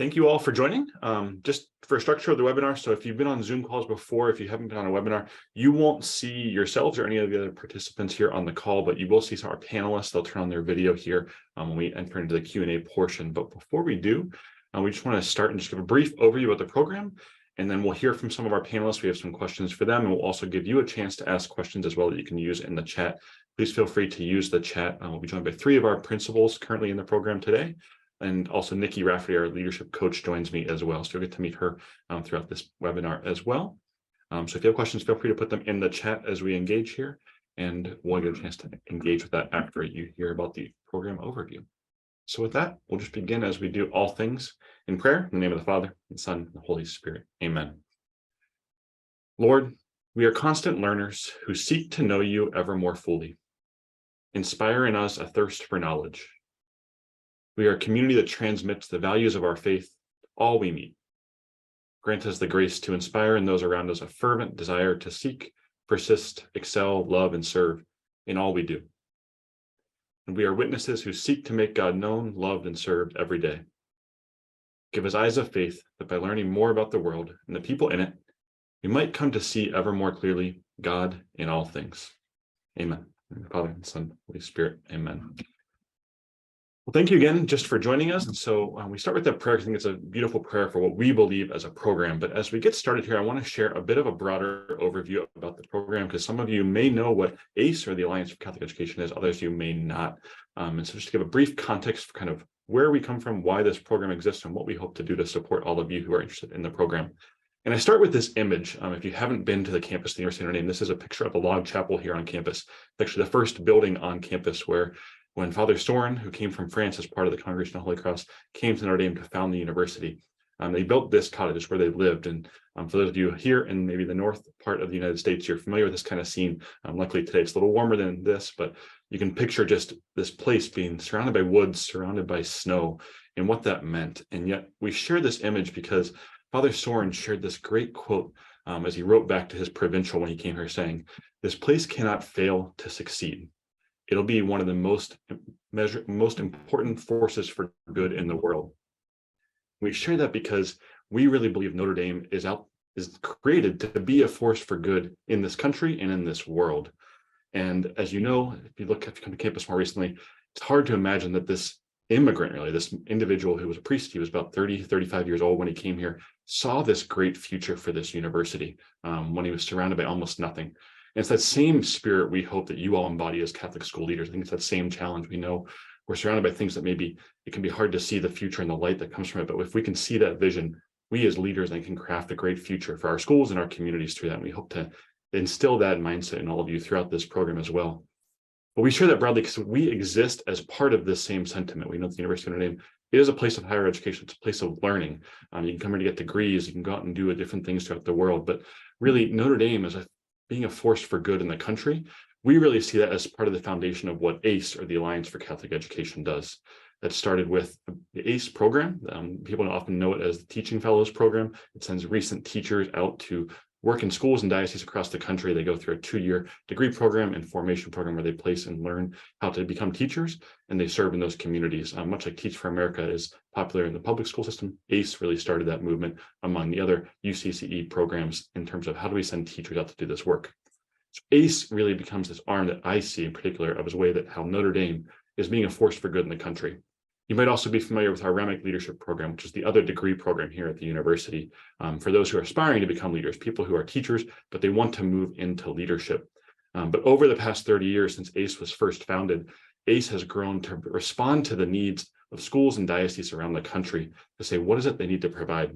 Thank you all for joining. Just for structure of the webinar, so if you've been on Zoom calls before, if you haven't been on a webinar, you won't see yourselves or any of the other participants here on the call, but you will see some of our panelists. They'll turn on their video here when we enter into the Q&A portion. But before we do, we just want to start and just give a brief overview of the program, and then we'll hear from some of our panelists. We have some questions for them, and we'll also give you a chance to ask questions as well that you can use in the chat. Please feel free to use the chat. We'll be joined by 3 of our principals currently in the program today. And also Nikki Rafferty, our leadership coach, joins me as well. So you'll get to meet her throughout this webinar as well. So if you have questions, feel free to put them in the chat as we engage here. And we'll get a chance to engage with that after you hear about the program overview. So with that, we'll just begin as we do all things in prayer. In the name of the Father, and Son, and the Holy Spirit. Amen. Lord, we are constant learners who seek to know you ever more fully. Inspire in us a thirst for knowledge. We are a community that transmits the values of our faith to all we meet. Grant us the grace to inspire in those around us a fervent desire to seek, persist, excel, love, and serve in all we do. And we are witnesses who seek to make God known, loved, and served every day. Give us eyes of faith that by learning more about the world and the people in it, we might come to see ever more clearly God in all things. Amen. Father, and Son, Holy Spirit. Amen. Well, thank you again just for joining us. And so we start with that prayer. I think it's a beautiful prayer for what we believe as a program. But as we get started here, I want to share a bit of a broader overview about the program, because some of you may know what ACE, or the Alliance for Catholic Education, is. Others of you may not. And so just to give a brief context for kind of where we come from, why this program exists, and what we hope to do to support all of you who are interested in the program. And I start with this image. If you haven't been to the campus of the University of Notre Dame, this is a picture of the log chapel here on campus. It's actually the first building on campus where when Father Sorin, who came from France as part of the Congregation of Holy Cross, came to Notre Dame to found the university. They built this cottage where they lived. And for those of you here in maybe the north part of the United States, you're familiar with this kind of scene. Luckily today it's a little warmer than this, but you can picture just this place being surrounded by woods, surrounded by snow, and what that meant. And yet we share this image because Father Sorin shared this great quote as he wrote back to his provincial when he came here, saying, "This place cannot fail to succeed. It'll be one of the most important forces for good in the world." We share that because we really believe Notre Dame is created to be a force for good in this country and in this world. And as you know, if you come to campus more recently, it's hard to imagine that this immigrant, really, this individual who was a priest, he was about 30, 35 years old when he came here, saw this great future for this university when he was surrounded by almost nothing. And it's that same spirit we hope that you all embody as Catholic school leaders. I think it's that same challenge. We know we're surrounded by things that maybe it can be hard to see the future and the light that comes from it. But if we can see that vision, we as leaders then can craft a great future for our schools and our communities through that. And we hope to instill that mindset in all of you throughout this program as well. But we share that broadly because we exist as part of this same sentiment. We know that the University of Notre Dame is a place of higher education. It's a place of learning. You can come here to get degrees. You can go out and do different things throughout the world. But really, Notre Dame is being a force for good in the country. We really see that as part of the foundation of what ACE, or the Alliance for Catholic Education, does. That started with the ACE program. People often know it as the Teaching Fellows program. It sends recent teachers out to work in schools and dioceses across the country. They go through a 2-year degree program and formation program where they place and learn how to become teachers, and they serve in those communities. Much like Teach for America is popular in the public school system, ACE really started that movement among the other UCCE programs in terms of how do we send teachers out to do this work. So ACE really becomes this arm that I see in particular of his way that how Notre Dame is being a force for good in the country. You might also be familiar with our Remic Leadership Program, which is the other degree program here at the university for those who are aspiring to become leaders, people who are teachers, but they want to move into leadership. But over the past 30 years since ACE was first founded, ACE has grown to respond to the needs of schools and dioceses around the country to say, what is it they need to provide?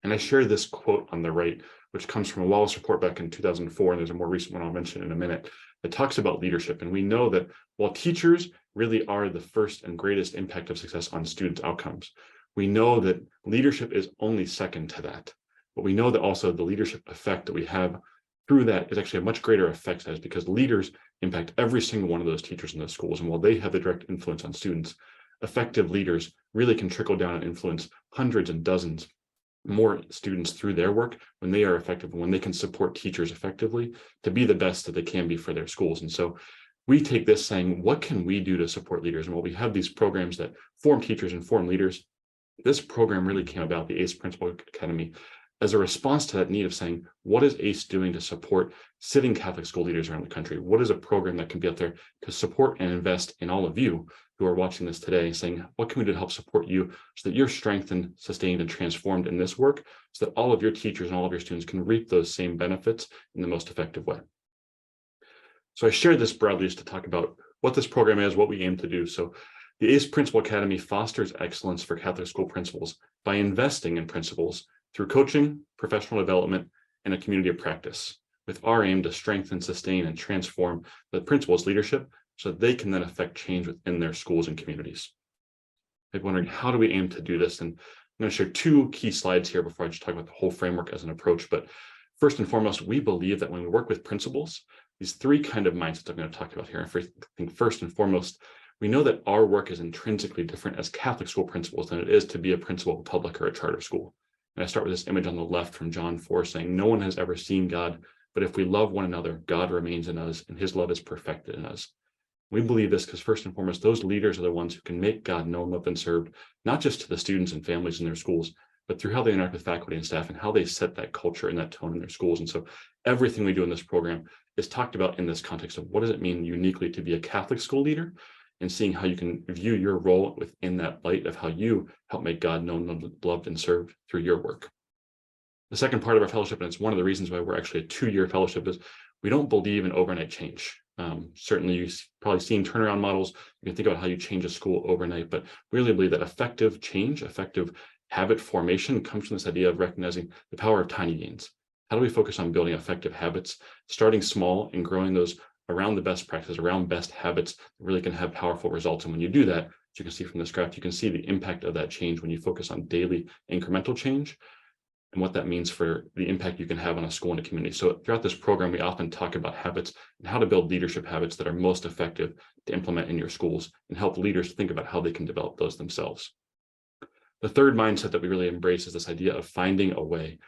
And I share this quote on the right, which comes from a Wallace report back in 2004, and there's a more recent one I'll mention in a minute, that talks about leadership. And we know that while teachers really are the first and greatest impact of success on students' outcomes, we know that leadership is only second to that. But we know that also the leadership effect that we have through that is actually a much greater effect, as because leaders impact every single one of those teachers in those schools. And while they have the direct influence on students, effective leaders really can trickle down and influence hundreds and dozens more students through their work when they are effective and when they can support teachers effectively to be the best that they can be for their schools. And so we take this saying, what can we do to support leaders? And while we have these programs that form teachers and form leaders, This program really came about, the ACE Principal Academy, as a response to that need of saying, what is ACE doing to support sitting Catholic school leaders around the country? What is a program that can be out there to support and invest in all of you who are watching this today, saying, what can we do to help support you so that you're strengthened, sustained, and transformed in this work, so that all of your teachers and all of your students can reap those same benefits in the most effective way? So I shared this broadly just to talk about what this program is, what we aim to do. So the ACE Principal Academy fosters excellence for Catholic school principals by investing in principals through coaching, professional development, and a community of practice, with our aim to strengthen, sustain, and transform the principal's leadership so that they can then affect change within their schools and communities. I'm wondering, how do we aim to do this? And I'm going to share two key slides here before I just talk about the whole framework as an approach. But first and foremost, we believe that when we work with principals, these three kind of mindsets I'm going to talk about here. I think first and foremost, we know that our work is intrinsically different as Catholic school principals than it is to be a principal of a public or a charter school. And I start with this image on the left from John 4 saying, no one has ever seen God, but if we love one another, God remains in us and his love is perfected in us. We believe this because first and foremost, those leaders are the ones who can make God known, loved, and served, not just to the students and families in their schools, but through how they interact with faculty and staff and how they set that culture and that tone in their schools. And so everything we do in this program is talked about in this context of what does it mean uniquely to be a Catholic school leader, and seeing how you can view your role within that light of how you help make God known, loved, and served through your work. The second part of our fellowship, and it's one of the reasons why we're actually a 2-year fellowship, is we don't believe in overnight change. Certainly, you've probably seen turnaround models. You can think about how you change a school overnight, but we really believe that effective change, effective habit formation comes from this idea of recognizing the power of tiny gains. How do we focus on building effective habits, starting small and growing those around the best practices, around best habits that really can have powerful results? And when you do that, as you can see from this graph, you can see the impact of that change when you focus on daily incremental change and what that means for the impact you can have on a school and a community. So throughout this program, we often talk about habits and how to build leadership habits that are most effective to implement in your schools and help leaders think about how they can develop those themselves. The third mindset that we really embrace is this idea of finding a way.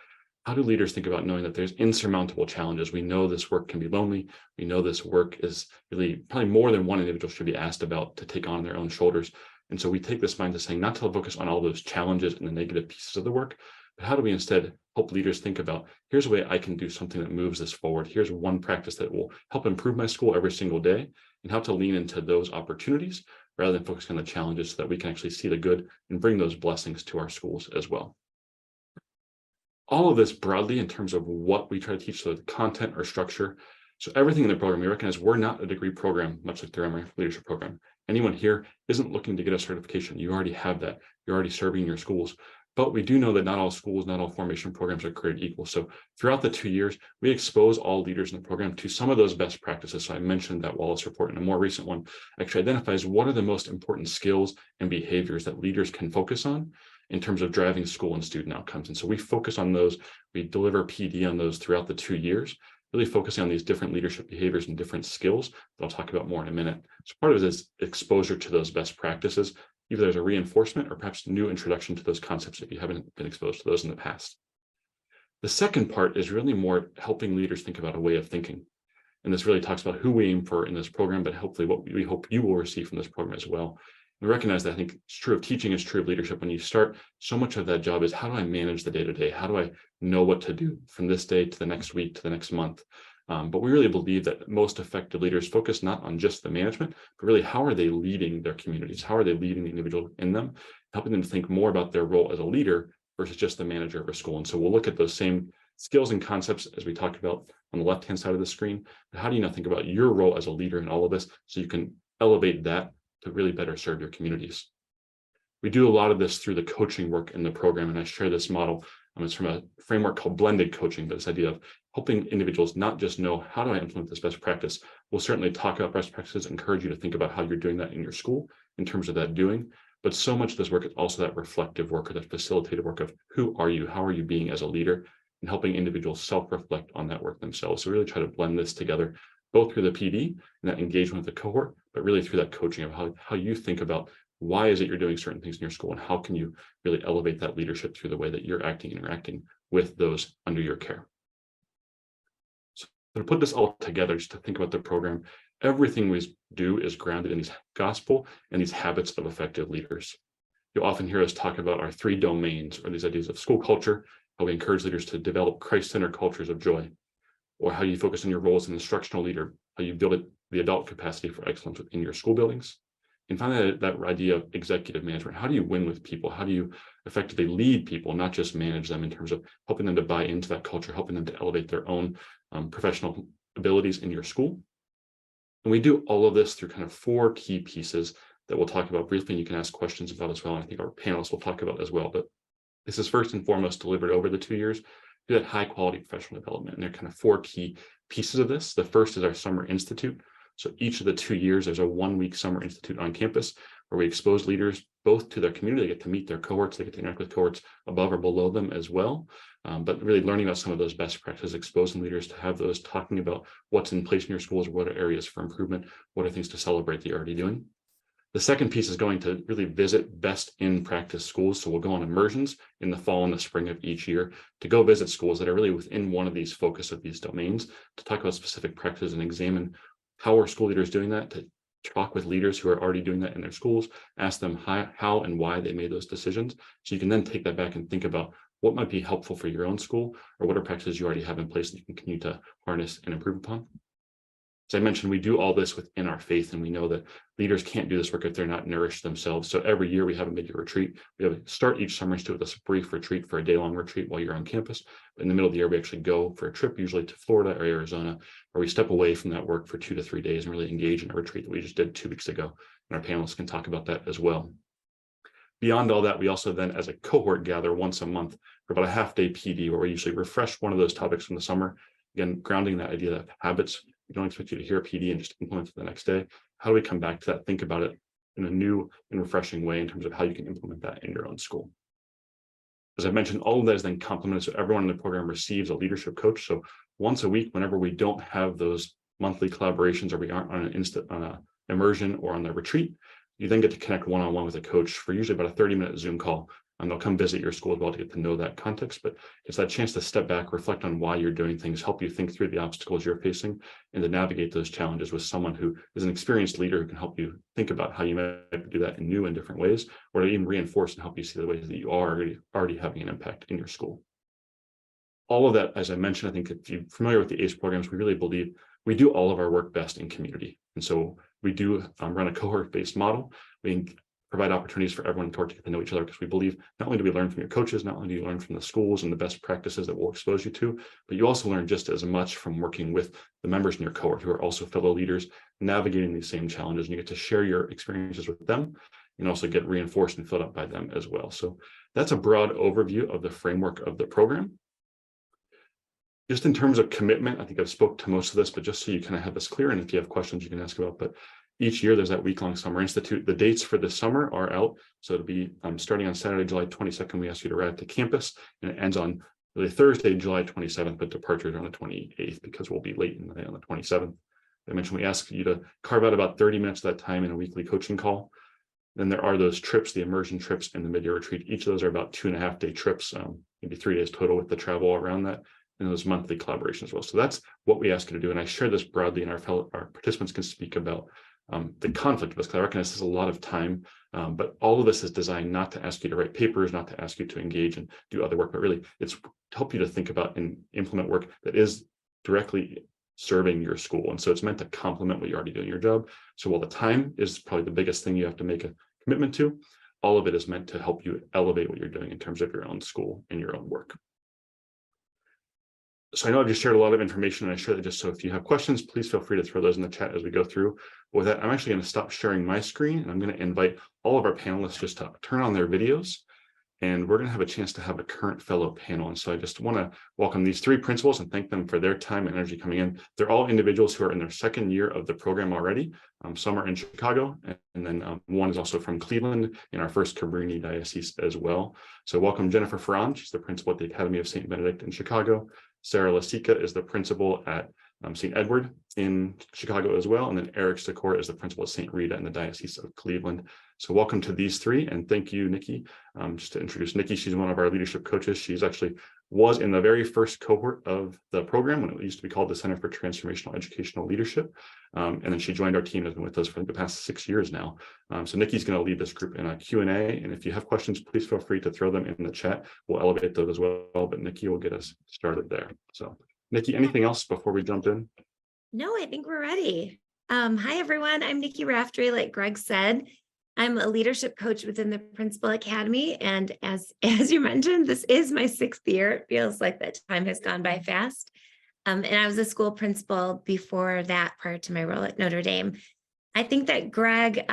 How do leaders think about knowing that there's insurmountable challenges? We know this work can be lonely. We know this work is really probably more than one individual should be asked about to take on their own shoulders. And so we take this mindset saying not to focus on all those challenges and the negative pieces of the work, but how do we instead help leaders think about, here's a way I can do something that moves this forward. Here's one practice that will help improve my school every single day, and how to lean into those opportunities rather than focusing on the challenges so that we can actually see the good and bring those blessings to our schools as well. All of this broadly in terms of what we try to teach, so the content or structure. So everything in the program, we recognize we're not a degree program, much like the Emory Leadership Program. Anyone here isn't looking to get a certification. You already have that. You're already serving in your schools. But we do know that not all schools, not all formation programs are created equal. So throughout the 2 years, we expose all leaders in the program to some of those best practices. So I mentioned that Wallace report, and a more recent one actually identifies what are the most important skills and behaviors that leaders can focus on in terms of driving school and student outcomes. And so we focus on those. We deliver PD on those throughout the 2 years, really focusing on these different leadership behaviors and different skills that I'll talk about more in a minute. So part of it is exposure to those best practices. Either there's a reinforcement or perhaps new introduction to those concepts if you haven't been exposed to those in the past. The second part is really more helping leaders think about a way of thinking. And this really talks about who we aim for in this program, but hopefully what we hope you will receive from this program as well. We recognize that I think it's true of teaching, is true of leadership. When you start, so much of that job is, how do I manage the day-to-day? How do I know what to do from this day to the next week to the next month? But we really believe that most effective leaders focus not on just the management, but really how are they leading their communities? How are they leading the individual in them, helping them to think more about their role as a leader versus just the manager of a school. And so we'll look at those same skills and concepts as we talked about on the left-hand side of the screen. But how do you now think about your role as a leader in all of this so you can elevate that to really better serve your communities? We do a lot of this through the coaching work in the program, and I share this model. It's from a framework called blended coaching, but this idea of helping individuals not just know how do I implement this best practice. We'll certainly talk about best practices, encourage you to think about how you're doing that in your school in terms of that doing. But so much of this work is also that reflective work or that facilitative work of who are you, how are you being as a leader, and helping individuals self-reflect on that work themselves. So really try to blend this together, both through the PD and that engagement with the cohort, but really through that coaching of how you think about why is it you're doing certain things in your school, and how can you really elevate that leadership through the way that you're acting and interacting with those under your care. So to put this all together, just to think about the program, everything we do is grounded in these gospel and these habits of effective leaders. You'll often hear us talk about our 3 domains, or these ideas of school culture, how we encourage leaders to develop Christ-centered cultures of joy, or how you focus on your role as an instructional leader, how you build the adult capacity for excellence within your school buildings. And finally, that idea of executive management. How do you win with people? How do you effectively lead people, not just manage them, in terms of helping them to buy into that culture, helping them to elevate their own professional abilities in your school? And we do all of this through kind of 4 key pieces that we'll talk about briefly, and you can ask questions about as well. And I think our panelists will talk about as well. But this is first and foremost delivered over the 2 years, do that high quality professional development. And there are kind of 4 key pieces of this. The first is our Summer Institute. So each of the 2 years, there's a 1-week Summer Institute on campus where we expose leaders both to their community. They get to meet their cohorts, they get to interact with cohorts above or below them as well. But really learning about some of those best practices, exposing leaders to have those, talking about what's in place in your schools, what are areas for improvement, what are things to celebrate that you're already doing. The second piece is going to really visit best in practice schools. So we'll go on immersions in the fall and the spring of each year to go visit schools that are really within one of these focus of these domains, to talk about specific practices and examine how are school leaders doing that, to talk with leaders who are already doing that in their schools, ask them how and why they made those decisions. So you can then take that back and think about what might be helpful for your own school, or what are practices you already have in place that you can continue to harness and improve upon. As I mentioned, we do all this within our faith, and we know that leaders can't do this work if they're not nourished themselves. So every year we have a mid-year retreat. We have a start each summer with a brief retreat for a day-long retreat while you're on campus. But in the middle of the year, we actually go for a trip, usually to Florida or Arizona, where we step away from that work for 2 to 3 days and really engage in a retreat that we just did 2 weeks ago. And our panelists can talk about that as well. Beyond all that, we also then, as a cohort, gather once a month for about a half-day PD, where we usually refresh one of those topics from the summer. Again, grounding that idea of habits. We don't expect you to hear a PD and just implement it the next day. How do we come back to that? Think about it in a new and refreshing way in terms of how you can implement that in your own school. As I mentioned, all of that is then complemented, so everyone in the program receives a leadership coach. So once a week, whenever we don't have those monthly collaborations, or we aren't on an immersion or on the retreat, you then get to connect one-on-one with a coach for usually about a 30-minute Zoom call. And they'll come visit your school as well to get to know that context. But it's that chance to step back, reflect on why you're doing things, help you think through the obstacles you're facing, and to navigate those challenges with someone who is an experienced leader who can help you think about how you might do that in new and different ways, or to even reinforce and help you see the ways that you are already having an impact in your school. All of that, as I mentioned, I think if you're familiar with the ACE programs, we really believe we do all of our work best in community. And so we do run a cohort-based model. We provide opportunities for everyone to get to know each other, because we believe not only do we learn from your coaches, not only do you learn from the schools and the best practices that we'll expose you to, but you also learn just as much from working with the members in your cohort who are also fellow leaders, navigating these same challenges, and you get to share your experiences with them and also get reinforced and filled up by them as well. So that's a broad overview of the framework of the program. Just in terms of commitment, I think I've spoke to most of this, but just so you kind of have this clear, and if you have questions, you can ask about. But each year there's that week-long Summer Institute. The dates for the summer are out. So it'll be starting on Saturday, July 22nd, we ask you to arrive to campus, and it ends on really Thursday, July 27th, but departure is on the 28th because we'll be late in the day on the 27th. I mentioned we ask you to carve out about 30 minutes of that time in a weekly coaching call. Then there are those trips, the immersion trips and the mid-year retreat. Each of those are about 2.5-day trips, maybe 3 days total with the travel around that, and those monthly collaborations as well. So that's what we ask you to do. And I share this broadly, and our participants can speak about the conflict of this, because I recognize this is a lot of time, but all of this is designed not to ask you to write papers, not to ask you to engage and do other work, but really it's to help you to think about and implement work that is directly serving your school. And so it's meant to complement what you're already doing in your job. So while the time is probably the biggest thing you have to make a commitment to, all of it is meant to help you elevate what you're doing in terms of your own school and your own work. So I know I've just shared a lot of information, and I share that just so if you have questions, please feel free to throw those in the chat as we go through. But with that, I'm actually going to stop sharing my screen, and I'm going to invite all of our panelists just to turn on their videos, and we're going to have a chance to have a current fellow panel. And so I just want to welcome these 3 principals and thank them for their time and energy coming in. They're all individuals who are in their 2nd year of the program already. Some are in Chicago, and then one is also from Cleveland in our first Cabrini Diocese as well. So welcome Jennifer Ferran. She's the principal at the Academy of St. Benedict in Chicago. Sarah Lasica is the principal at St. Edward in Chicago as well. And then Eric Sikora is the principal of St. Rita in the Diocese of Cleveland. So welcome to these three, and thank you, Nikki. Just to introduce Nikki, she's one of our leadership coaches. She's actually was in the very first cohort of the program when it used to be called the Center for Transformational Educational Leadership. And then she joined our team and has been with us for the past 6 years now. So Nikki's going to lead this group in a Q&A. And if you have questions, please feel free to throw them in the chat. We'll elevate those as well, but Nikki will get us started there. So Nikki, anything else before we jump in? No, I think we're ready. Hi, everyone. I'm Nikki Raftery. Like Greg said, I'm a leadership coach within the Principal Academy. And as you mentioned, this is my 6th year. It feels like that time has gone by fast. And I was a school principal before that, prior to my role at Notre Dame. I think that Greg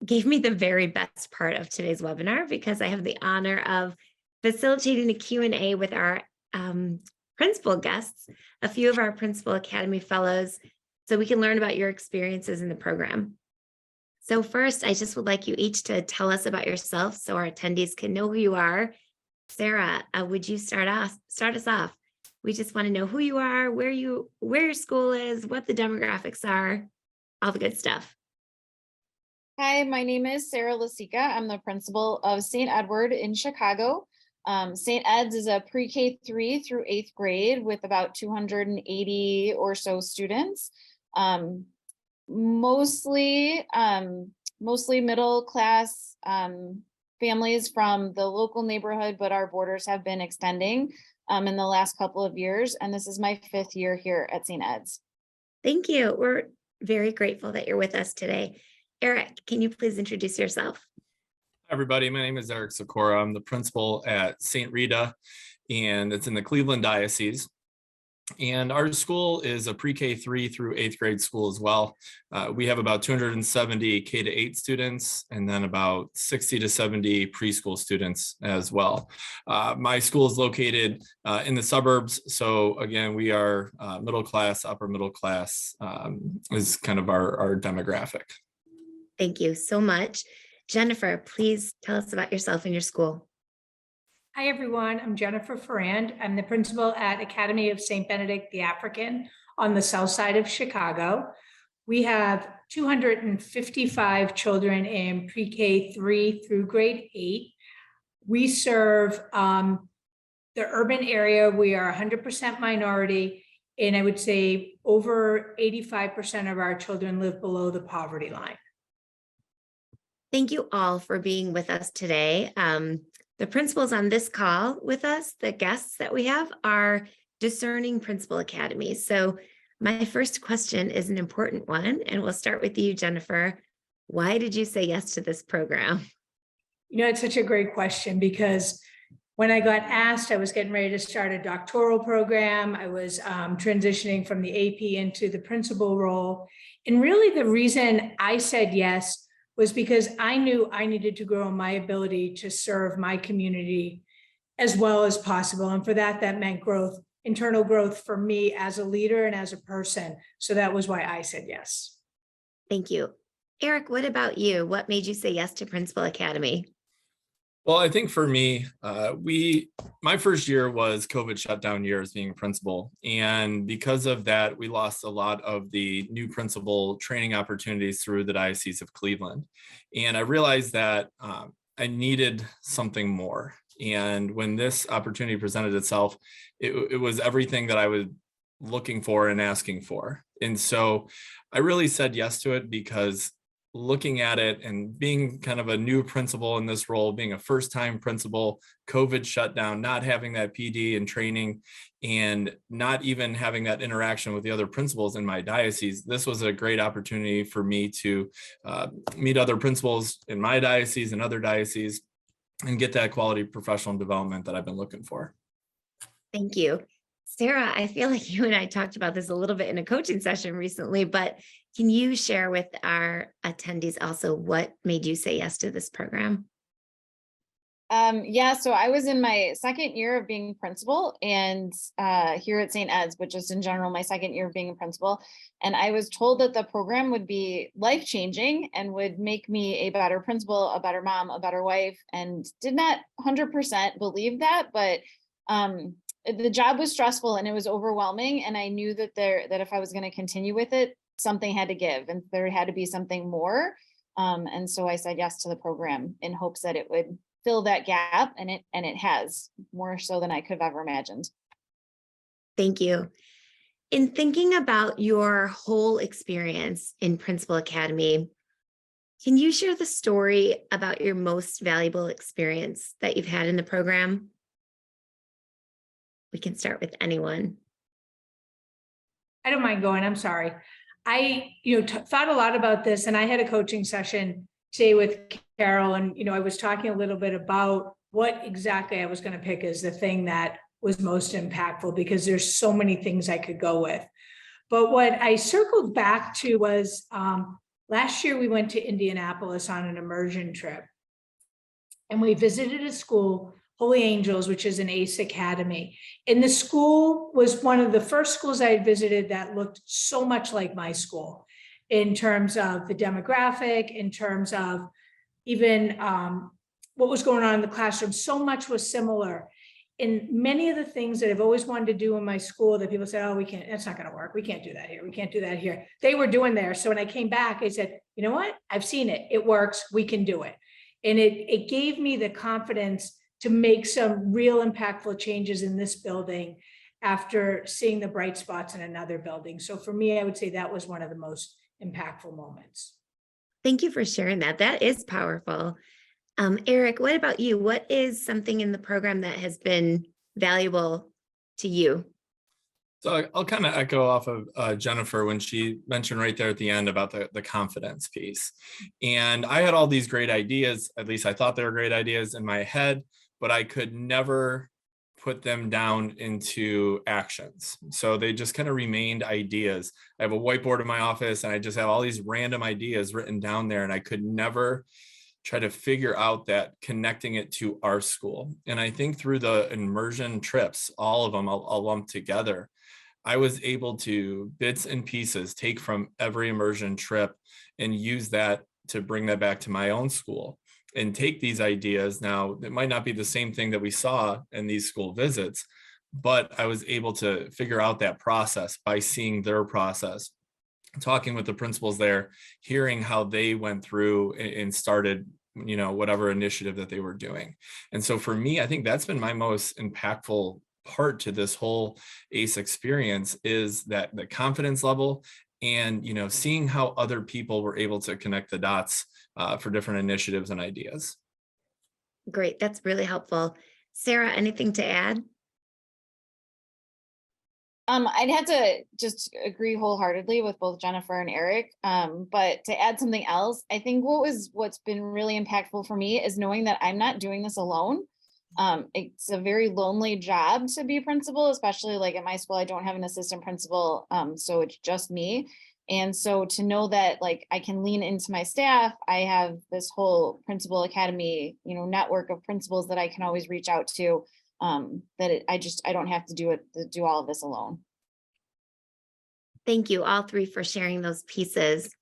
gave me the very best part of today's webinar, because I have the honor of facilitating a Q&A with our principal guests, a few of our Principal Academy fellows, so we can learn about your experiences in the program. So first, I just would like you each to tell us about yourself so our attendees can know who you are. Sarah, would you start us off? We just want to know who you are, where your school is, what the demographics are, all the good stuff. Hi, my name is Sarah Lasica. I'm the principal of St. Edward in Chicago. St. Ed's is a pre-K 3 through 8th grade with about 280 or so students. Mostly middle class families from the local neighborhood, but our borders have been extending in the last couple of years. And this is my 5th year here at St. Ed's. Thank you. We're very grateful that you're with us today. Eric, can you please introduce yourself? Hi, everybody. My name is Eric Sikora. I'm the principal at St. Rita, and it's in the Cleveland Diocese. And our school is a pre-K 3 through 8th grade school as well. We have about 270 K to 8 students, and then about 60 to 70 preschool students as well. My school is located in the suburbs. So again, we are middle class, upper middle class is kind of our demographic. Thank you so much. Jennifer, please tell us about yourself and your school. Hi, everyone. I'm Jennifer Ferrand. I'm the principal at Academy of St. Benedict the African on the south side of Chicago. We have 255 children in pre-K 3 through grade 8. We serve the urban area. We are 100% minority, and I would say over 85% of our children live below the poverty line. Thank you all for being with us today. The principals on this call with us, the guests that we have, are discerning Principal Academies. So my first question is an important one, and we'll start with you, Jennifer. Why did you say yes to this program? You know, it's such a great question, because when I got asked, I was getting ready to start a doctoral program. I was transitioning from the AP into the principal role. And really the reason I said yes was because I knew I needed to grow my ability to serve my community as well as possible. And for that, that meant growth, internal growth for me as a leader and as a person. So that was why I said yes. Thank you. Eric, what about you? What made you say yes to Principal Academy? Well, I think for me, my first year was COVID shutdown year as being a principal. And because of that, we lost a lot of the new principal training opportunities through the Diocese of Cleveland. And I realized that I needed something more. And when this opportunity presented itself, it was everything that I was looking for and asking for. And so I really said yes to it, because looking at it and being kind of a new principal in this role, being a first-time principal, COVID shutdown, not having that PD and training, and not even having that interaction with the other principals in my diocese, this was a great opportunity for me to meet other principals in my diocese and other dioceses and get that quality professional development that I've been looking for. Thank you. Sarah, I feel like you and I talked about this a little bit in a coaching session recently, but can you share with our attendees also what made you say yes to this program? Yeah, so I was in my 2nd year of being principal, and here at St. Ed's, but just in general, my 2nd year of being a principal. And I was told that the program would be life-changing and would make me a better principal, a better mom, a better wife, and did not 100% believe that. But the job was stressful and it was overwhelming. And I knew that if I was going to continue with it, something had to give and there had to be something more. And so I said yes to the program in hopes that it would fill that gap, and it has, more so than I could have ever imagined. Thank you. In thinking about your whole experience in Principal Academy, can you share the story about your most valuable experience that you've had in the program? We can start with anyone. I don't mind going, I'm sorry. I, thought a lot about this, and I had a coaching session today with Carol, and, I was talking a little bit about what exactly I was going to pick as the thing that was most impactful, because there's so many things I could go with. But what I circled back to was last year we went to Indianapolis on an immersion trip, and we visited a school, Holy Angels, which is an ACE academy. And the school was one of the first schools I had visited that looked so much like my school in terms of the demographic, in terms of even what was going on in the classroom. So much was similar. And many of the things that I've always wanted to do in my school that people say, oh, we can't, that's not going to work. We can't do that here. We can't do that here. They were doing there. So when I came back, I said, you know what? I've seen it. It works. We can do it. And it gave me the confidence to make some real impactful changes in this building after seeing the bright spots in another building. So for me, I would say that was one of the most impactful moments. Thank you for sharing that. That is powerful. Eric, what about you? What is something in the program that has been valuable to you? So I'll kind of echo off of Jennifer when she mentioned right there at the end about the confidence piece. And I had all these great ideas, at least I thought they were great ideas in my head, but I could never put them down into actions. So they just kind of remained ideas. I have a whiteboard in my office and I just have all these random ideas written down there, and I could never try to figure out that connecting it to our school. And I think through the immersion trips, all of them I'll lump together, I was able to bits and pieces take from every immersion trip and use that to bring that back to my own school and take these ideas. Now, it might not be the same thing that we saw in these school visits, but I was able to figure out that process by seeing their process, talking with the principals there, hearing how they went through and started, whatever initiative that they were doing. And so for me, I think that's been my most impactful part to this whole ACE experience, is that the confidence level and, seeing how other people were able to connect the dots for different initiatives and ideas. Great. That's really helpful. Sarah, anything to add? I'd have to just agree wholeheartedly with both Jennifer and Eric. But to add something else, I think what's been really impactful for me is knowing that I'm not doing this alone. It's a very lonely job to be a principal, especially like at my school, I don't have an assistant principal. So it's just me. And so to know that like I can lean into my staff, I have this whole Principal Academy, network of principals that I can always reach out to. I don't have to do all of this alone. Thank you all three for sharing those pieces.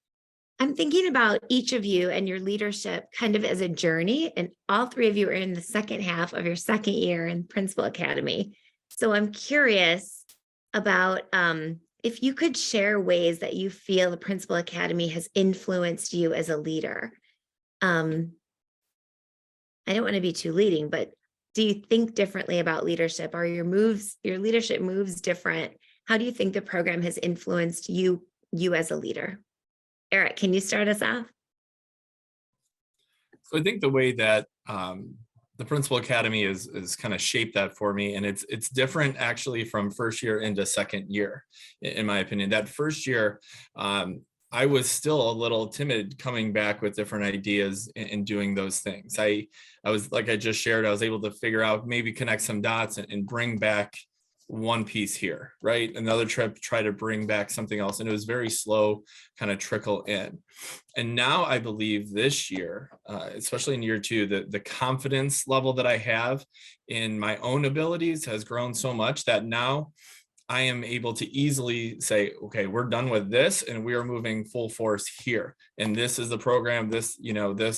I'm thinking about each of you and your leadership kind of as a journey, and all three of you are in the second half of your second year in Principal Academy. So I'm curious about if you could share ways that you feel the Principal Academy has influenced you as a leader. I don't want to be too leading, but do you think differently about leadership? Are your leadership moves different? How do you think the program has influenced you as a leader? Eric, can you start us off? So I think the way that the Principal Academy is kind of shaped that for me, and it's different actually from first year into second year, in my opinion. That first year, I was still a little timid coming back with different ideas and doing those things. I was, like I just shared, I was able to figure out, maybe connect some dots and bring back one piece here, right? Another trip, try to bring back something else. And it was very slow, kind of trickle in. And now I believe this year, especially in year two, the confidence level that I have in my own abilities has grown so much that now I am able to easily say, okay, we're done with this and we are moving full force here. And this is the program, this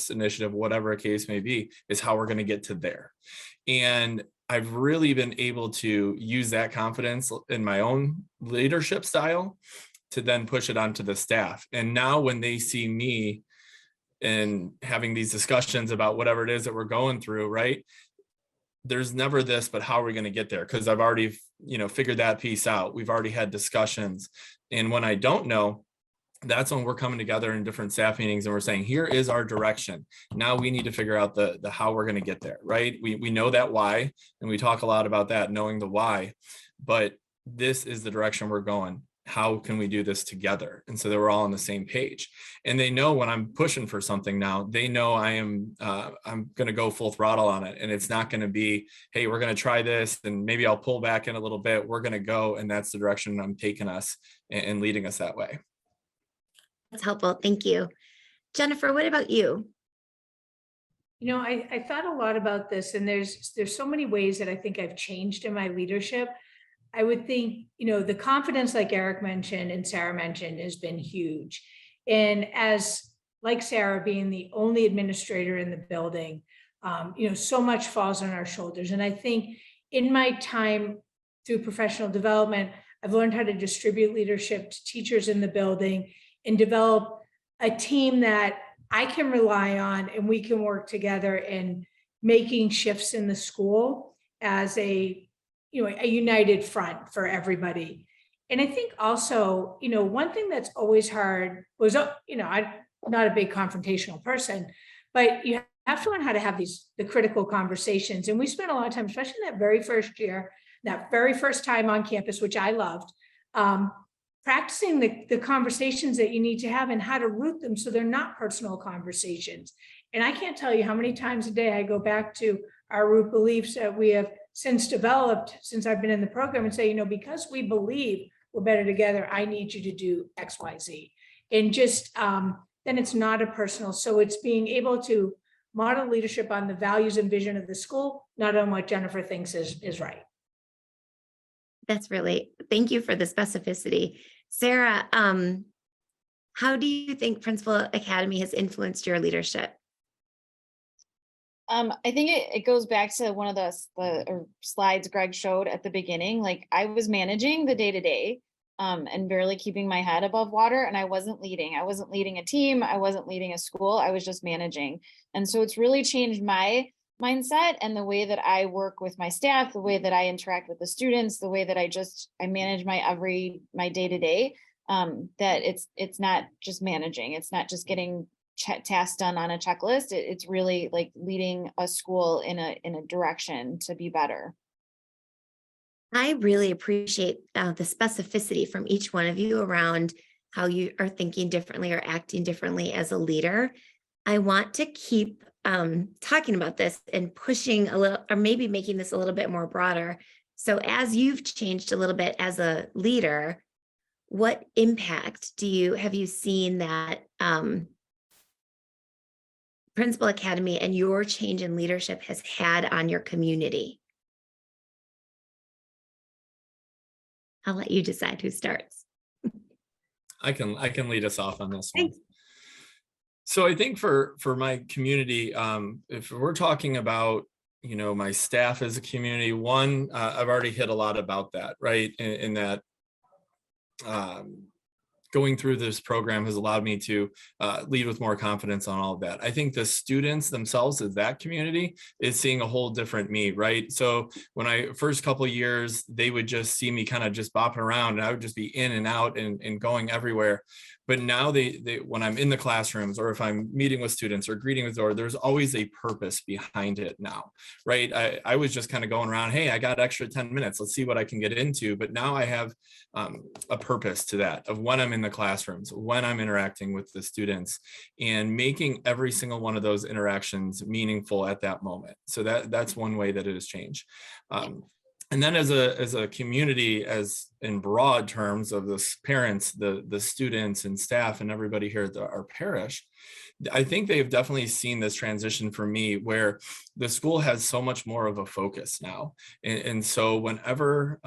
initiative, whatever a case may be, is how we're going to get to there. And I've really been able to use that confidence in my own leadership style to then push it onto the staff. And now when they see me and having these discussions about whatever it is that we're going through, right? There's never this, but how are we going to get there? Because I've already, figured that piece out. We've already had discussions. And when I don't know, that's when we're coming together in different staff meetings and we're saying, here is our direction. Now we need to figure out the how we're going to get there, right? We know that why, and we talk a lot about that, knowing the why, but this is the direction we're going. How can we do this together? And so that we're all on the same page. And they know when I'm pushing for something now, they know I'm going to go full throttle on it. And it's not going to be, hey, we're going to try this and maybe I'll pull back in a little bit. We're going to go. And that's the direction I'm taking us and leading us that way. That's helpful. Thank you. Jennifer, what about you? I thought a lot about this, and there's so many ways that I think I've changed in my leadership. I would think, the confidence, like Eric mentioned and Sarah mentioned, has been huge. And like Sarah being the only administrator in the building, so much falls on our shoulders. And I think in my time through professional development, I've learned how to distribute leadership to teachers in the building and develop a team that I can rely on, and we can work together in making shifts in the school as a united front for everybody. And I think also, one thing that's always hard was, I'm not a big confrontational person, but you have to learn how to have the critical conversations. And we spent a lot of time, especially in that very first year, that very first time on campus, which I loved, practicing the conversations that you need to have and how to root them so they're not personal conversations. And I can't tell you how many times a day I go back to our root beliefs that we have since developed, since I've been in the program, and say, because we believe we're better together, I need you to do X, Y, Z. And just, then it's not a personal. So it's being able to model leadership on the values and vision of the school, not on what Jennifer thinks is right. Thank you for the specificity. Sarah, how do you think Principal Academy has influenced your leadership? I think it goes back to one of the slides Greg showed at the beginning. Like, I was managing the day-to-day and barely keeping my head above water, and I wasn't leading. I wasn't leading a team. I wasn't leading a school. I was just managing. And so it's really changed my mindset and the way that I work with my staff, the way that I interact with the students, the way that I manage my day-to-day, that it's not just managing. It's not just getting tasks done on a checklist. It's really like leading a school in a direction to be better. I really appreciate the specificity from each one of you around how you are thinking differently or acting differently as a leader. I want to keep talking about this and pushing a little, or maybe making this a little bit more broader. So as you've changed a little bit as a leader, what impact have you seen that Principal Academy and your change in leadership has had on your community? I'll let you decide who starts. I can lead us off on this one. Thanks. So I think for my community, if we're talking about, my staff as a community, one, I've already hit a lot about that, right? In that going through this program has allowed me to lead with more confidence on all of that. I think the students themselves as that community is seeing a whole different me, right? So when first couple of years, they would just see me kind of just bopping around and I would just be in and out and going everywhere. But now they when I'm in the classrooms or if I'm meeting with students or greeting with door, there's always a purpose behind it now, right? I was just kind of going around, hey, I got extra 10 minutes. Let's see what I can get into. But now I have a purpose to that of when I'm in the classrooms, when I'm interacting with the students and making every single one of those interactions meaningful at that moment. So that's one way that it has changed. And then as a community, as in broad terms of the parents, the students and staff and everybody here at our parish, I think they've definitely seen this transition for me where the school has so much more of a focus now. And so whenever,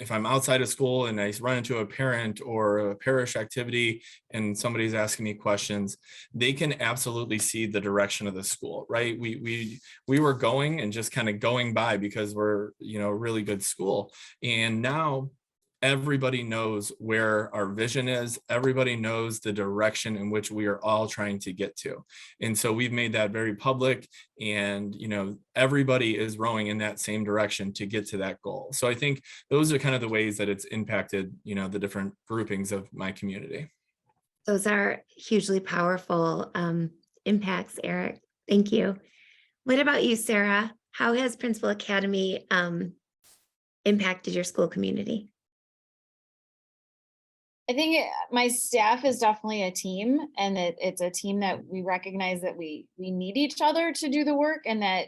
if I'm outside of school and I run into a parent or a parish activity and somebody's asking me questions, they can absolutely see the direction of the school, right? We were going and just kind of going by because we're, a really good school. And now everybody knows where our vision is. Everybody knows the direction in which we are all trying to get to. And so we've made that very public, and, everybody is rowing in that same direction to get to that goal. So I think those are kind of the ways that it's impacted, the different groupings of my community. Those are hugely powerful impacts, Eric. Thank you. What about you, Sarah? How has Principal Academy impacted your school community? I think my staff is definitely a team, and it's a team that we recognize that we need each other to do the work, and that,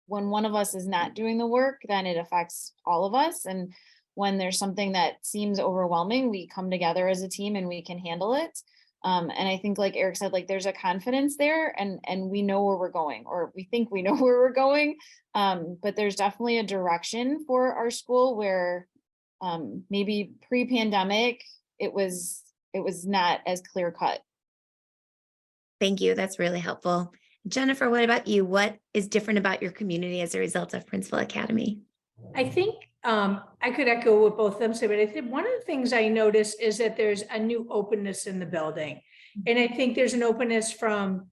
when one of us is not doing the work, then it affects all of us. And when there's something that seems overwhelming, we come together as a team and we can handle it. And I think, like Eric said, like there's a confidence there, and we know where we're going, or we think we know where we're going. But there's definitely a direction for our school where maybe pre-pandemic, it was not as clear cut. Thank you. That's really helpful. Jennifer, what about you? What is different about your community as a result of Principal Academy? I think I could echo what both of them say, but I think one of the things I noticed is that there's a new openness in the building. And I think there's an openness from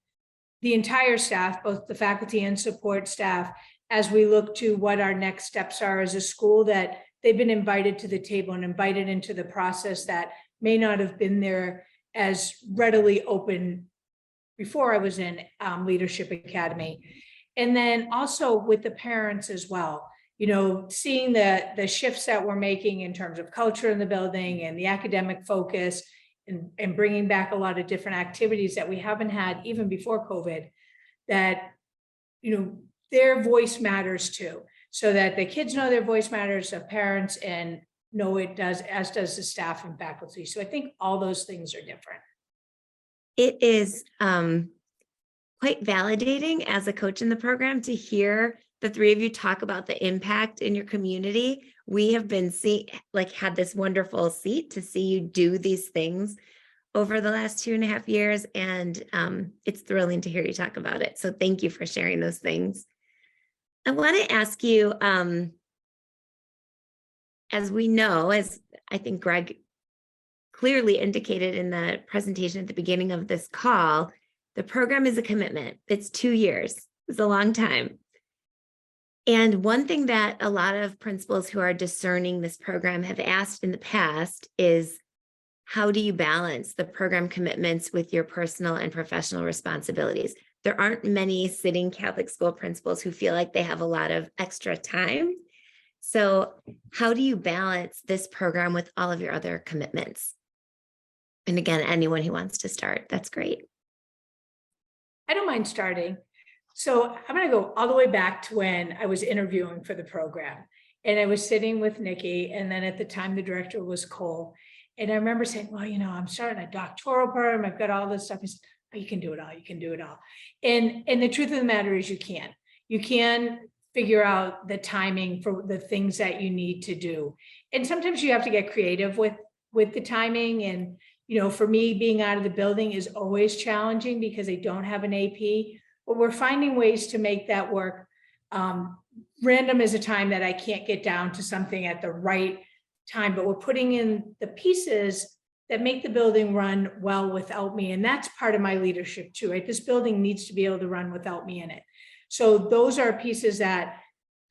the entire staff, both the faculty and support staff, as we look to what our next steps are as a school, that they've been invited to the table and invited into the process that may not have been there as readily open before I was in Leadership Academy. And then also with the parents as well, seeing the shifts that we're making in terms of culture in the building and the academic focus, and bringing back a lot of different activities that we haven't had even before COVID, that, their voice matters too. So that the kids know their voice matters, the parents, and know it does, as does the staff and faculty. So I think all those things are different. It is quite validating as a coach in the program to hear the three of you talk about the impact in your community. We have been had this wonderful seat to see you do these things over the last 2.5 years. And it's thrilling to hear you talk about it. So thank you for sharing those things. I want to ask you, as we know, as I think Greg clearly indicated in the presentation at the beginning of this call, the program is a commitment. It's 2 years. It's a long time. And one thing that a lot of principals who are discerning this program have asked in the past is, how do you balance the program commitments with your personal and professional responsibilities? There aren't many sitting Catholic school principals who feel like they have a lot of extra time. So how do you balance this program with all of your other commitments? And again, anyone who wants to start, that's great. I don't mind starting. So I'm going to go all the way back to when I was interviewing for the program, and I was sitting with Nikki, and then at the time the director was Cole. And I remember saying, well, I'm starting a doctoral program. I've got all this stuff. He said, oh, you can do it all. You can do it all. And the truth of the matter is you can figure out the timing for the things that you need to do. And sometimes you have to get creative with the timing. And, for me, being out of the building is always challenging because I don't have an AP, but we're finding ways to make that work. Random is a time that I can't get down to something at the right time, but we're putting in the pieces that make the building run well without me. And that's part of my leadership too, right? This building needs to be able to run without me in it. So those are pieces that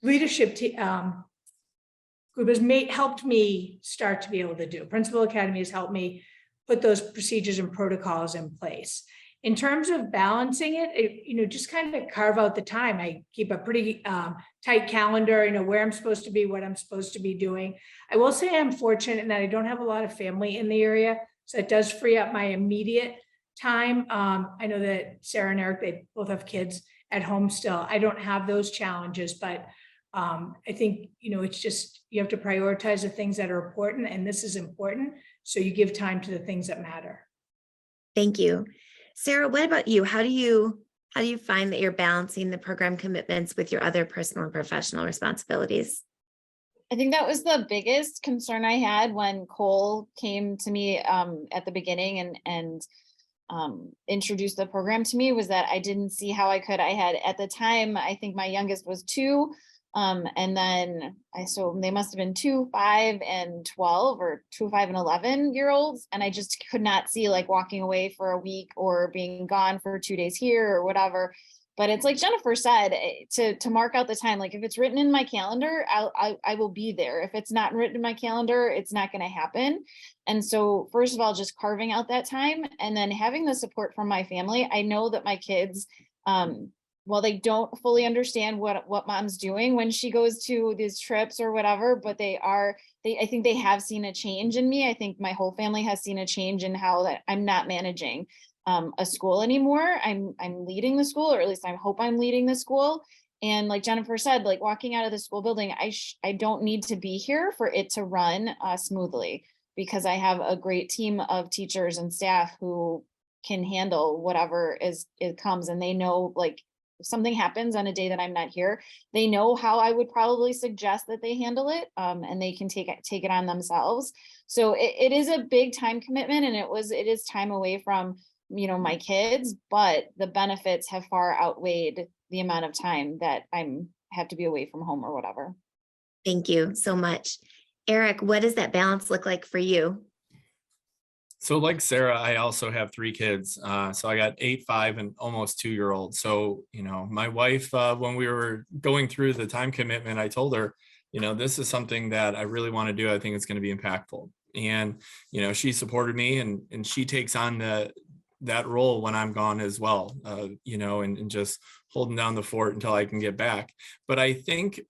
leadership group has helped me start to be able to do. Principal Academy has helped me put those procedures and protocols in place. In terms of balancing it, just kind of carve out the time. I keep a pretty tight calendar, where I'm supposed to be, what I'm supposed to be doing. I will say I'm fortunate in that I don't have a lot of family in the area, so it does free up my immediate time. I know that Sarah and Eric, they both have kids at home still. I don't have those challenges, but I think, it's just, you have to prioritize the things that are important, and this is important. So you give time to the things that matter. Thank you. Sarah, what about you? How do you find that you're balancing the program commitments with your other personal and professional responsibilities? I think that was the biggest concern I had when Cole came to me at the beginning and introduced the program to me, was that I didn't see how I could. I had, at the time, I think my youngest was 2. And then so they must have been 2, 5, and 12, or 2, 5, and 11-year-olds. And I just could not see like walking away for a week or being gone for 2 days here or whatever. But it's like Jennifer said, to mark out the time. Like if it's written in my calendar, I will be there. If it's not written in my calendar, it's not going to happen. And so first of all, just carving out that time, and then having the support from my family. I know that my kids, well, they don't fully understand what mom's doing when she goes to these trips or whatever, but I think they have seen a change in me. I think my whole family has seen a change in how that I'm not managing a school anymore. I'm leading the school, or at least I hope I'm leading the school. And like Jennifer said, like walking out of the school building, I don't need to be here for it to run smoothly, because I have a great team of teachers and staff who can handle whatever it comes. And they know, like, if something happens on a day that I'm not here, they know how I would probably suggest that they handle it, and they can take it on themselves. So it is a big time commitment, and it is time away from, my kids, but the benefits have far outweighed the amount of time that have to be away from home or whatever. Thank you so much. Eric, what does that balance look like for you? So like Sarah, I also have 3 kids. So I got 8, 5, and almost 2-year-olds. So, my wife, when we were going through the time commitment, I told her, this is something that I really want to do. I think it's going to be impactful. And, she supported me, and she takes on that role when I'm gone as well, and just holding down the fort until I can get back. But I think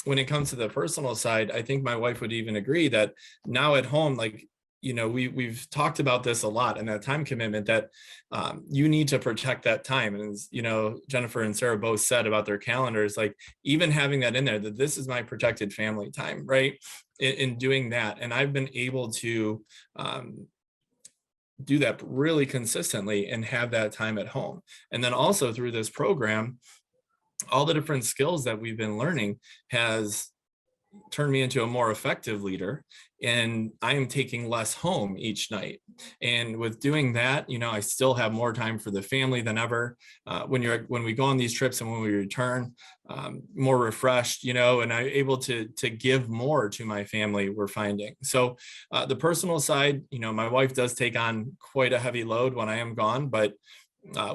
when it comes to the personal side, I think my wife would even agree that now at home, like, we've talked about this a lot, and that time commitment, that you need to protect that time. And as Jennifer and Sarah both said about their calendars, like even having that in there, that this is my protected family time, right? In doing that. And I've been able to do that really consistently and have that time at home. And then also through this program, all the different skills that we've been learning has turned me into a more effective leader, and I am taking less home each night. And with doing that, I still have more time for the family than ever. When we go on these trips and when we return, more refreshed, and I'm able to give more to my family, we're finding. So the personal side, my wife does take on quite a heavy load when I am gone, but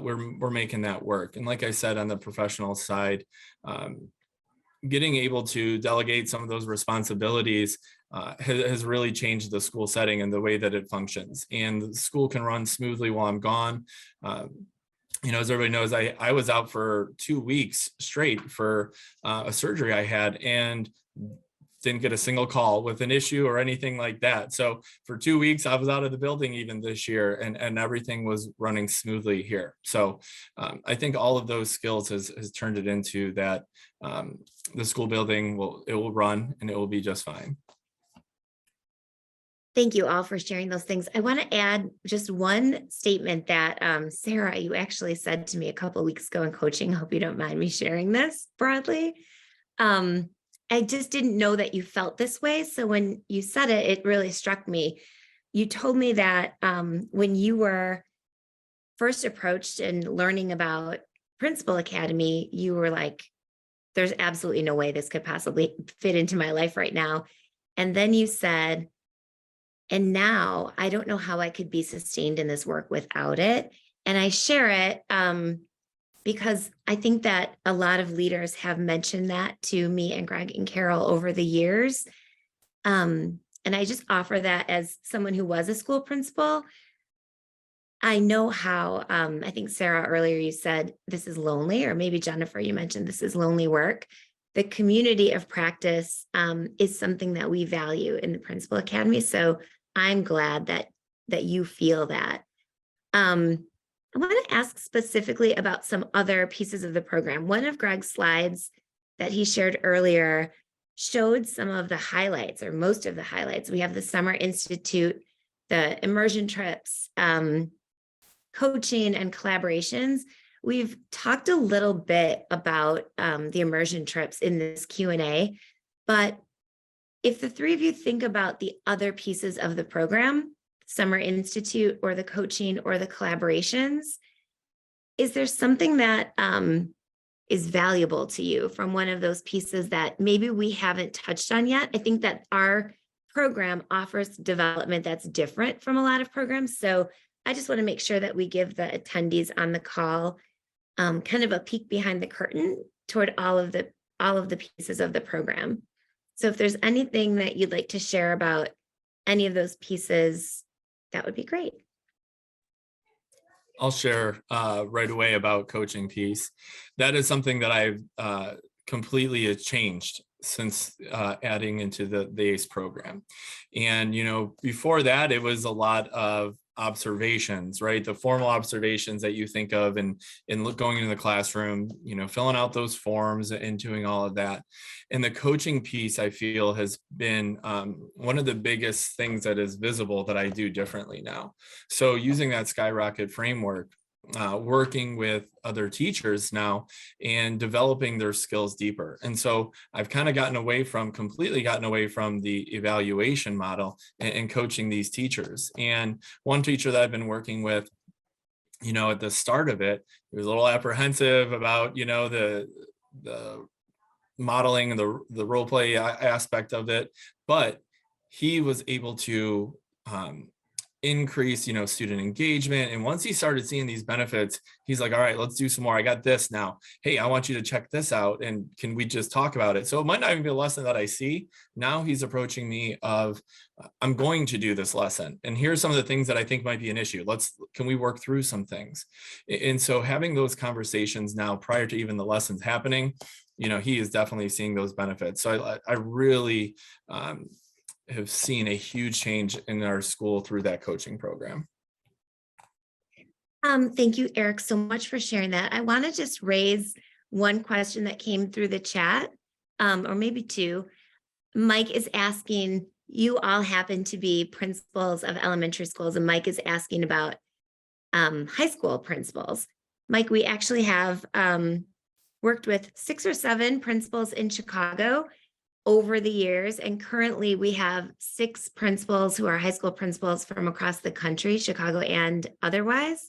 we're making that work. And like I said, on the professional side, getting able to delegate some of those responsibilities has really changed the school setting and the way that it functions. And the school can run smoothly while I'm gone. As everybody knows, I was out for 2 weeks straight for a surgery I had, and didn't get a single call with an issue or anything like that. So for 2 weeks, I was out of the building even this year, and everything was running smoothly here. So I think all of those skills has turned it into that the school building will run, and it will be just fine. Thank you all for sharing those things. I want to add just one statement that Sarah, you actually said to me a couple of weeks ago in coaching. I hope you don't mind me sharing this broadly. I just didn't know that you felt this way. So when you said it, it really struck me. You told me that when you were first approached and learning about Principal Academy, you were like, there's absolutely no way this could possibly fit into my life right now. And then you said, and now I don't know how I could be sustained in this work without it. And I share it because I think that a lot of leaders have mentioned that to me and Greg and Carol over the years. And I just offer that as someone who was a school principal. I know how, I think Sarah, earlier you said this is lonely, or maybe Jennifer, you mentioned this is lonely work. The community of practice is something that we value in the Principal Academy. So I'm glad that you feel that. I want to ask specifically about some other pieces of the program. One of Greg's slides that he shared earlier showed some of the highlights, or most of the highlights. We have the Summer Institute, the immersion trips, coaching and collaborations. We've talked a little bit about the immersion trips in this Q&A, but if the three of you think about the other pieces of the program, Summer Institute or the coaching or the collaborations, is there something that is valuable to you from one of those pieces that maybe we haven't touched on yet? I think that our program offers development that's different from a lot of programs. So I just want to make sure that we give the attendees on the call kind of a peek behind the curtain toward all of the pieces of the program. So if there's anything that you'd like to share about any of those pieces, that would be great. I'll share right away about coaching piece. That is something that I've completely changed since adding into the ACE program. And, before that, it was a lot of observations, right? The formal observations that you think of and going into the classroom, filling out those forms and doing all of that. And the coaching piece, I feel, has been one of the biggest things that is visible that I do differently now. So using that Skyrocket framework, working with other teachers now and developing their skills deeper. And so I've kind of completely gotten away from the evaluation model and coaching these teachers. And one teacher that I've been working with, at the start of it, he was a little apprehensive about, the modeling and the role play aspect of it, but he was able to increase, student engagement. And once he started seeing these benefits, he's like, all right, let's do some more. I got this now. Hey, I want you to check this out. And can we just talk about it? So it might not even be a lesson that I see. Now he's approaching me of, I'm going to do this lesson. And here's some of the things that I think might be an issue. Can we work through some things? And so having those conversations now prior to even the lessons happening, he is definitely seeing those benefits. So I really, have seen a huge change in our school through that coaching program. Thank you, Eric, so much for sharing that. I want to just raise one question that came through the chat, or maybe two. Mike is asking, you all happen to be principals of elementary schools, and Mike is asking about high school principals. Mike, we actually have worked with 6 or 7 principals in Chicago over the years. And currently we have 6 principals who are high school principals from across the country, Chicago and otherwise,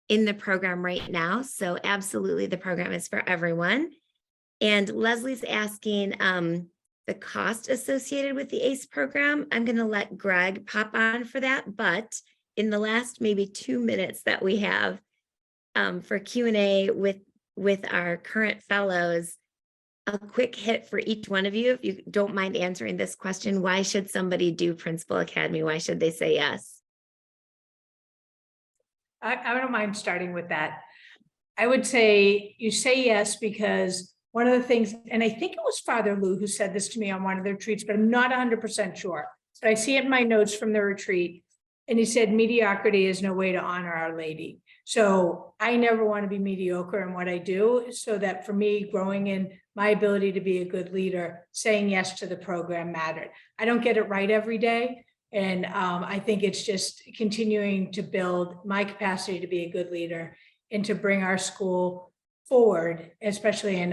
in the program right now. So absolutely the program is for everyone. And Leslie's asking the cost associated with the ACE program. I'm going to let Greg pop on for that. But in the last maybe 2 minutes that we have for Q&A with our current fellows, a quick hit for each one of you, if you don't mind answering this question: why should somebody do Principal Academy? Why should they say yes? I don't mind starting with that. I would say you say yes because one of the things, and I think it was Father Lou who said this to me on one of the retreats, but I'm not 100% sure. But I see it in my notes from the retreat. And he said, mediocrity is no way to honor Our Lady. So I never want to be mediocre in what I do, so that for me, growing in my ability to be a good leader, saying yes to the program mattered. I don't get it right every day. And I think it's just continuing to build my capacity to be a good leader and to bring our school forward, especially in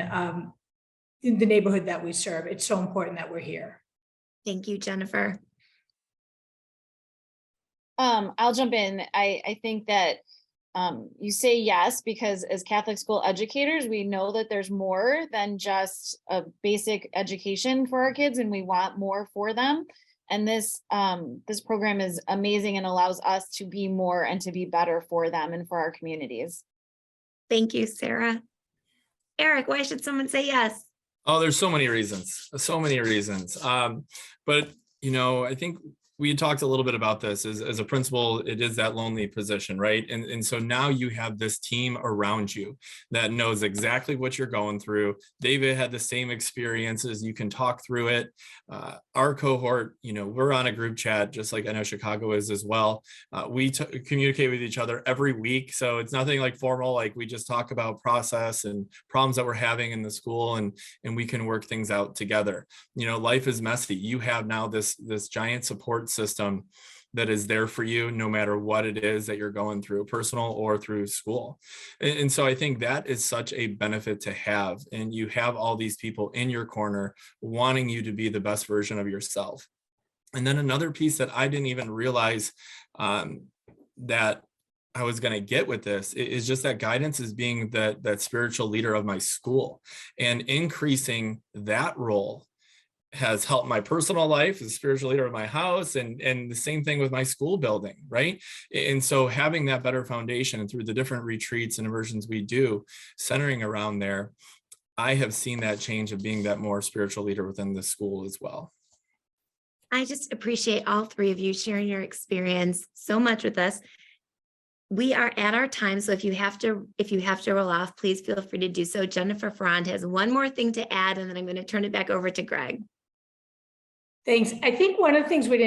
the neighborhood that we serve. It's so important that we're here. Thank you, Jennifer. I'll jump in. I think that you say yes because as Catholic school educators, we know that there's more than just a basic education for our kids, and we want more for them. And this program is amazing and allows us to be more and to be better for them and for our communities. Thank you, Sarah. Eric, why should someone say yes? Oh, there's so many reasons, but I think we had talked a little bit about this as a principal. It is that lonely position, right? And so now you have this team around you that knows exactly what you're going through. They've had the same experiences. You can talk through it. Our cohort, we're on a group chat, just like I know Chicago is as well. We communicate with each other every week. So it's nothing like formal, like we just talk about process and problems that we're having in the school, and we can work things out together. Life is messy. You have now this giant support system that is there for you no matter what it is that you're going through, personal or through school. And so I think that is such a benefit to have. And you have all these people in your corner wanting you to be the best version of yourself. And then another piece that I didn't even realize that I was going to get with this is just that guidance is being that spiritual leader of my school, and increasing that role has helped my personal life as spiritual leader of my house, and the same thing with my school building, right? And so having that better foundation, and through the different retreats and immersions we do centering around there, I have seen that change of being that more spiritual leader within the school as well. I just appreciate all three of you sharing your experience so much with us. We are at our time, so if you have to roll off, please feel free to do so. Jennifer Ferrand has one more thing to add, and then I'm going to turn it back over to Greg. Thanks. I think one of the things we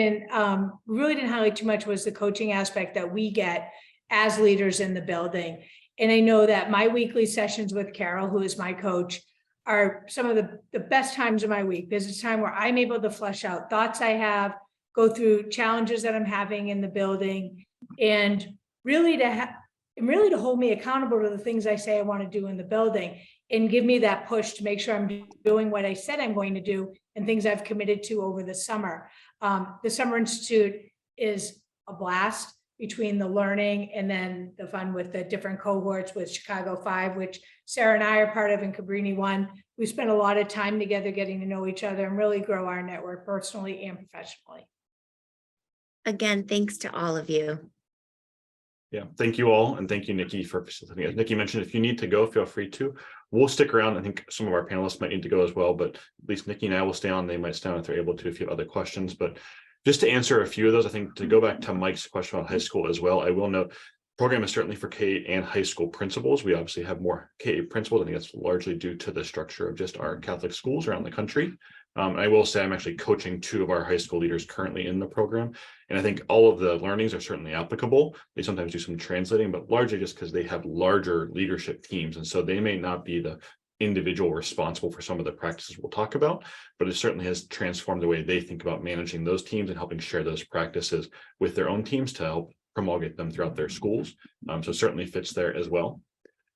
really didn't highlight too much was the coaching aspect that we get as leaders in the building. And I know that my weekly sessions with Carol, who is my coach, are some of the best times of my week. There's a time where I'm able to flesh out thoughts I have, go through challenges that I'm having in the building, and really to hold me accountable to the things I say I want to do in the building, and give me that push to make sure I'm doing what I said I'm going to do and things I've committed to over the summer. The Summer Institute is a blast between the learning and then the fun with the different cohorts with Chicago 5, which Sarah and I are part of, and Cabrini 1. We spend a lot of time together getting to know each other and really grow our network personally and professionally. Again, thanks to all of you. Yeah, thank you all. And thank you, Nikki, for facilitating. As Nikki mentioned, if you need to go, feel free to. We'll stick around. I think some of our panelists might need to go as well, but at least Nikki and I will stay on. They might stay on if they're able to, if you have other questions. But just to answer a few of those, I think to go back to Mike's question about high school as well, I will note program is certainly for K and high school principals. We obviously have more K principals. I think that's largely due to the structure of just our Catholic schools around the country. I will say I'm actually coaching 2 of our high school leaders currently in the program. And I think all of the learnings are certainly applicable. They sometimes do some translating, but largely just because they have larger leadership teams. And so they may not be the individual responsible for some of the practices we'll talk about, but it certainly has transformed the way they think about managing those teams and helping share those practices with their own teams to help promulgate them throughout their schools. So certainly fits there as well.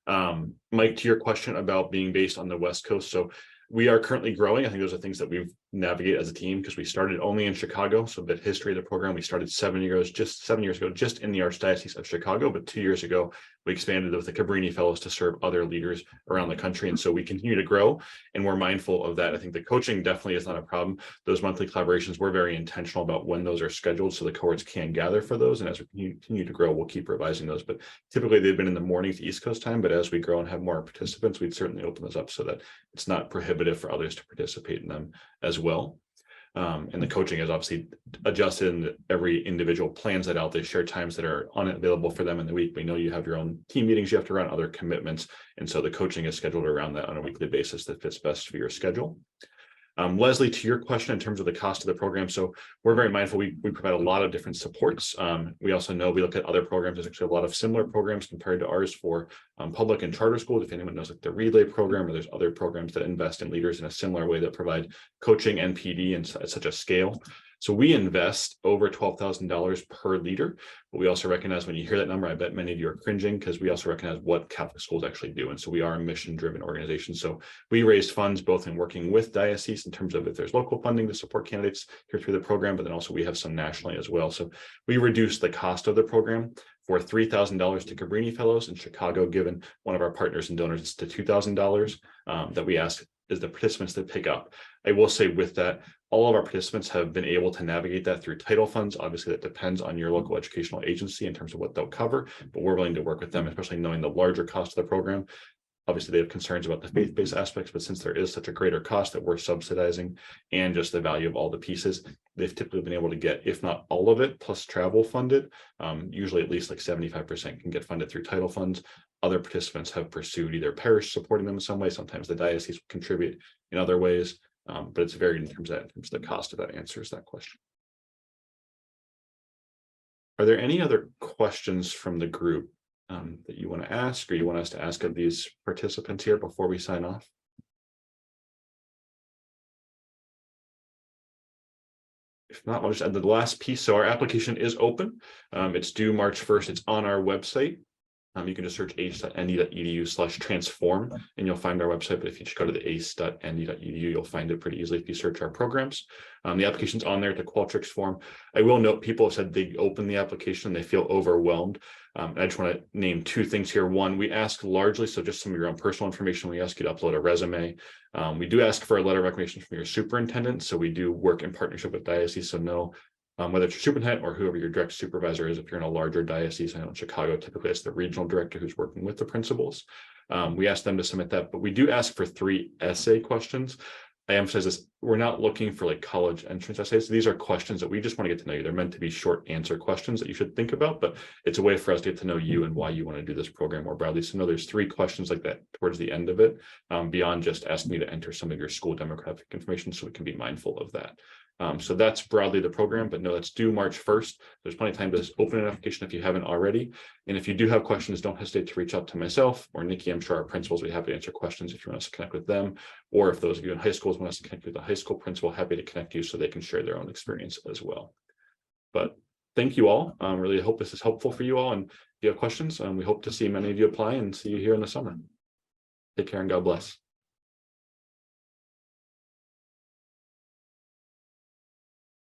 Mike, to your question about being based on the West Coast. So we are currently growing. I think those are things that we've navigated as a team because we started only in Chicago. So a bit history of the program. We started 7 years ago, just in the Archdiocese of Chicago. But 2 years ago, we expanded with the Cabrini Fellows to serve other leaders around the country. And so we continue to grow, and we're mindful of that. I think the coaching definitely is not a problem. Those monthly collaborations, we're very intentional about when those are scheduled so the cohorts can gather for those. And as we continue to grow, we'll keep revising those. But typically they've been in the morning to East Coast time. But as we grow and have more participants, we'd certainly open those up so that it's not prohibitive for others to participate in them as well. And the coaching is obviously adjusted, and every individual plans that out. They share times that are unavailable for them in the week. We know you have your own team meetings, you have to run other commitments. And so the coaching is scheduled around that on a weekly basis that fits best for your schedule. Leslie, to your question in terms of the cost of the program. So we're very mindful. We provide a lot of different supports. We also know we look at other programs. There's actually a lot of similar programs compared to ours for public and charter schools. If anyone knows like the Relay program, or there's other programs that invest in leaders in a similar way that provide coaching and PD at such a scale. So we invest over $12,000 per leader, but we also recognize when you hear that number, I bet many of you are cringing because we also recognize what Catholic schools actually do. And so we are a mission-driven organization. So we raise funds both in working with dioceses in terms of if there's local funding to support candidates here through the program, but then also we have some nationally as well. So we reduce the cost of the program for $3,000 to Cabrini Fellows in Chicago, given one of our partners and donors to $2,000 that we ask is the participants to pick up. I will say with that, all of our participants have been able to navigate that through title funds. Obviously, that depends on your local educational agency in terms of what they'll cover, but we're willing to work with them, especially knowing the larger cost of the program. Obviously, they have concerns about the faith-based aspects, but since there is such a greater cost that we're subsidizing and just the value of all the pieces, they've typically been able to get, if not all of it, plus travel funded. Usually at least like 75% can get funded through title funds. Other participants have pursued either parish supporting them in some way. Sometimes the diocese will contribute in other ways, but it's varied in terms of the cost of that. Answers that question. Are there any other questions from the group that you want to ask, or you want us to ask of these participants here before we sign off? if not, I'll just add the last piece. So our application is open. It's due March 1st. It's on our website. You can just search ace.nd.edu/transform and you'll find our website. But if you just go to the ace.nd.edu, you'll find it pretty easily if you search our programs. The application's on there, the Qualtrics form. I will note people have said they open the application, they feel overwhelmed. I just want to name two things here. One, we ask largely, so just some of your own personal information, we ask you to upload a resume. We do ask for a letter of recommendation from your superintendent. So we do work in partnership with dioceses. So no, whether it's your superintendent or whoever your direct supervisor is, if you're in a larger diocese, I know in Chicago, typically it's the regional director who's working with the principals. We ask them to submit that, but we do ask for 3 essay questions. I emphasize this, we're not looking for like college entrance essays. These are questions that we just want to get to know you. They're meant to be short answer questions that you should think about, but it's a way for us to get to know you and why you want to do this program more broadly. So no, there's 3 questions like that towards the end of it, beyond just asking you to enter some of your school demographic information, so we can be mindful of that. So that's broadly the program, but no, it's due March 1st. There's plenty of time to open an application if you haven't already. And if you do have questions, don't hesitate to reach out to myself or Nikki. I'm sure our principals will be happy to answer questions if you want us to connect with them. Or if those of you in high schools want us to connect with the high school principal, happy to connect you so they can share their own experience as well. But thank you all. Really hope this is helpful for you all. And if you have questions, we hope to see many of you apply and see you here in the summer. Take care and God bless.